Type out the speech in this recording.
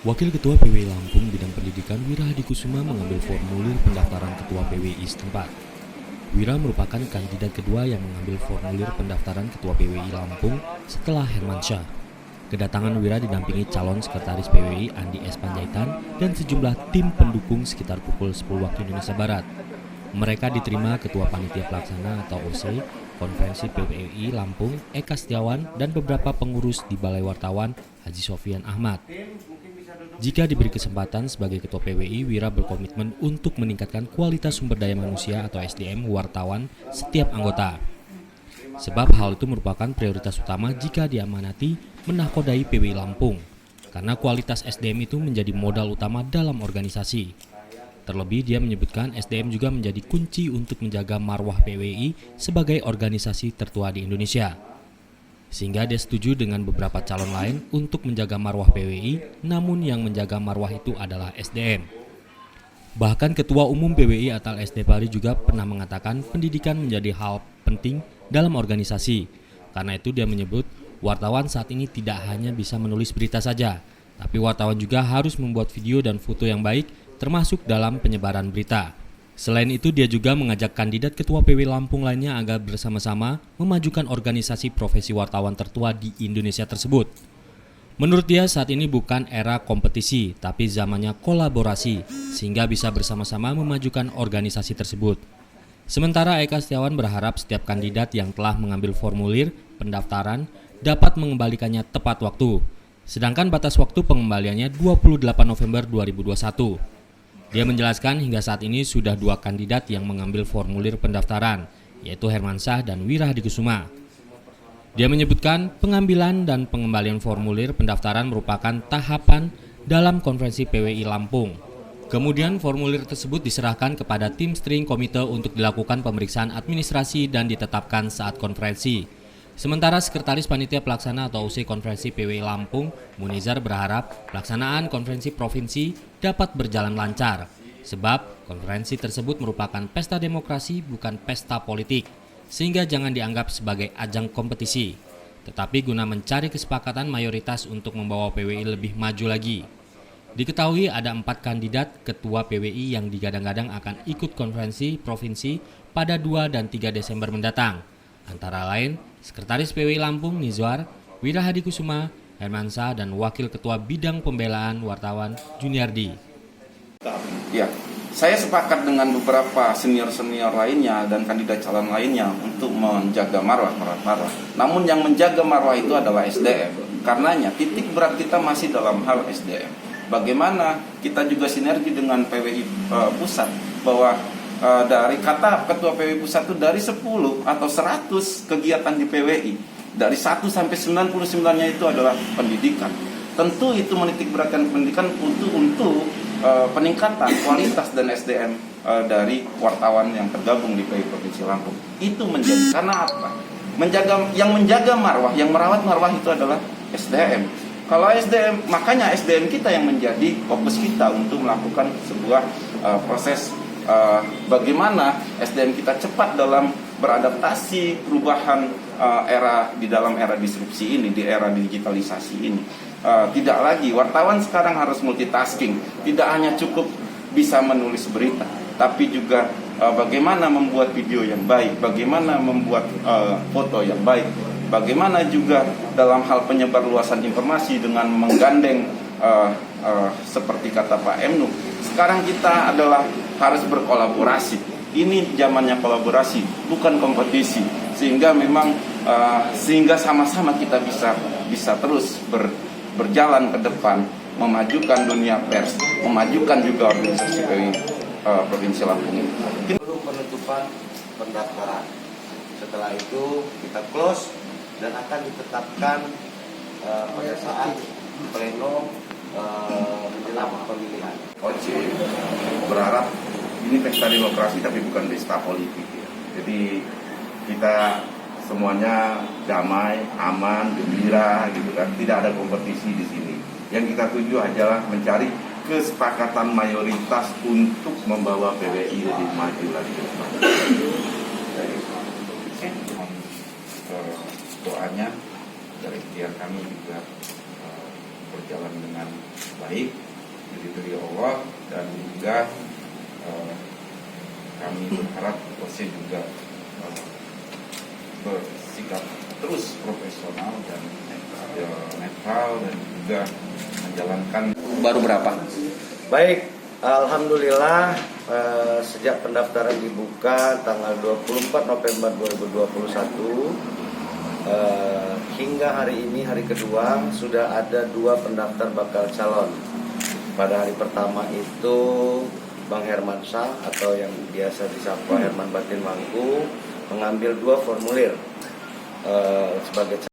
Wakil Ketua PWI Lampung Bidang Pendidikan Wira Hadikusuma mengambil formulir pendaftaran Ketua PWI setempat. Wira merupakan kandidat kedua yang mengambil formulir pendaftaran Ketua PWI Lampung setelah Hermansyah. Kedatangan Wira didampingi calon sekretaris PWI Andi S. Panjaitan dan sejumlah tim pendukung sekitar pukul 10 waktu Indonesia Barat. Mereka diterima Ketua Panitia Pelaksana atau OC, Konferensi PWI Lampung, Eka Setiawan, dan beberapa pengurus di Balai Wartawan, Haji Sofian Ahmad. Jika diberi kesempatan sebagai Ketua PWI, Wira berkomitmen untuk meningkatkan kualitas sumber daya manusia atau SDM wartawan setiap anggota. Sebab hal itu merupakan prioritas utama jika diamanati menakodai PWI Lampung, karena kualitas SDM itu menjadi modal utama dalam organisasi. Terlebih dia menyebutkan SDM juga menjadi kunci untuk menjaga marwah PWI sebagai organisasi tertua di Indonesia. Sehingga dia setuju dengan beberapa calon lain untuk menjaga marwah PWI, namun yang menjaga marwah itu adalah SDM. Bahkan Ketua Umum PWI Atal SD Pari juga pernah mengatakan pendidikan menjadi hal penting dalam organisasi. Karena itu dia menyebut wartawan saat ini tidak hanya bisa menulis berita saja, tapi wartawan juga harus membuat video dan foto yang baik, termasuk dalam penyebaran berita. Selain itu, dia juga mengajak kandidat Ketua PWI Lampung lainnya agar bersama-sama memajukan organisasi profesi wartawan tertua di Indonesia tersebut. Menurut dia, saat ini bukan era kompetisi, tapi zamannya kolaborasi, sehingga bisa bersama-sama memajukan organisasi tersebut. Sementara Eka Setiawan berharap setiap kandidat yang telah mengambil formulir pendaftaran dapat mengembalikannya tepat waktu. Sedangkan batas waktu pengembaliannya 28 November 2021. Dia menjelaskan hingga saat ini sudah 2 kandidat yang mengambil formulir pendaftaran, yaitu Hermansyah dan Wira Hadikusuma. Dia menyebutkan pengambilan dan pengembalian formulir pendaftaran merupakan tahapan dalam konferensi PWI Lampung. Kemudian formulir tersebut diserahkan kepada tim steering komite untuk dilakukan pemeriksaan administrasi dan ditetapkan saat konferensi. Sementara Sekretaris Panitia Pelaksana atau OC Konferensi PWI Lampung, Munizar berharap pelaksanaan konferensi provinsi dapat berjalan lancar. Sebab konferensi tersebut merupakan pesta demokrasi bukan pesta politik, sehingga jangan dianggap sebagai ajang kompetisi. Tetapi guna mencari kesepakatan mayoritas untuk membawa PWI lebih maju lagi. Diketahui ada 4 kandidat Ketua PWI yang digadang-gadang akan ikut konferensi provinsi pada 2 dan 3 Desember mendatang. Antara lain, Sekretaris PWI Lampung Nizwar, Wira Hadikusuma, Hermansyah, dan Wakil Ketua Bidang Pembelaan Wartawan Juniardi. Ya, saya sepakat dengan beberapa senior-senior lainnya dan kandidat calon lainnya untuk menjaga marwah. Namun yang menjaga marwah itu adalah SDM. Karenanya titik berat kita masih dalam hal SDM. Bagaimana kita juga sinergi dengan PWI pusat bahwa dari kata Ketua PWI Pusat itu dari 10 atau 100 kegiatan di PWI, dari 1 sampai 99-nya itu adalah pendidikan. Tentu itu menitik beratkan pendidikan untuk peningkatan kualitas dan SDM dari wartawan yang tergabung di PWI Provinsi Lampung. Itu menjadi karena apa? Yang menjaga marwah, yang merawat marwah itu adalah SDM. Kalau SDM, makanya SDM kita yang menjadi fokus kita untuk melakukan sebuah proses bagaimana SDM kita cepat dalam beradaptasi perubahan di dalam era disrupsi ini, di era digitalisasi ini. Tidak lagi wartawan sekarang harus multitasking, tidak hanya cukup bisa menulis berita, tapi juga bagaimana membuat video yang baik, bagaimana membuat foto yang baik, bagaimana juga dalam hal penyebarluasan informasi dengan menggandeng seperti kata Pak Emnu. Sekarang kita adalah harus berkolaborasi. Ini zamannya kolaborasi, bukan kompetisi. Sehingga memang sehingga sama-sama kita bisa terus berjalan ke depan, memajukan dunia pers, memajukan juga organisasi PWI Provinsi Lampung ini. Penutupan pendaftaran. Setelah itu kita close dan akan ditetapkan pada saat pleno menjelang pemilihan. OC berharap ini pesta demokrasi tapi bukan pesta politik ya. Jadi kita semuanya damai, aman, gembira gitu kan. Tidak ada kompetisi di sini. Yang kita tuju adalah mencari kesepakatan mayoritas untuk membawa PWI lebih maju lagi ke depan. Doanya dari ikhtiar kami juga berjalan dengan baik, diridhoi Allah, dan juga kami berharap proses juga bersikap terus profesional dan netral dan juga menjalankan. Baru berapa? Baik, alhamdulillah sejak pendaftaran dibuka tanggal 24 November 2021 hingga hari ini hari kedua sudah ada 2 pendaftar bakal calon. Pada hari pertama itu Bang Herman Syah atau yang biasa disapa Herman Batin Mangku mengambil 2 formulir sebagai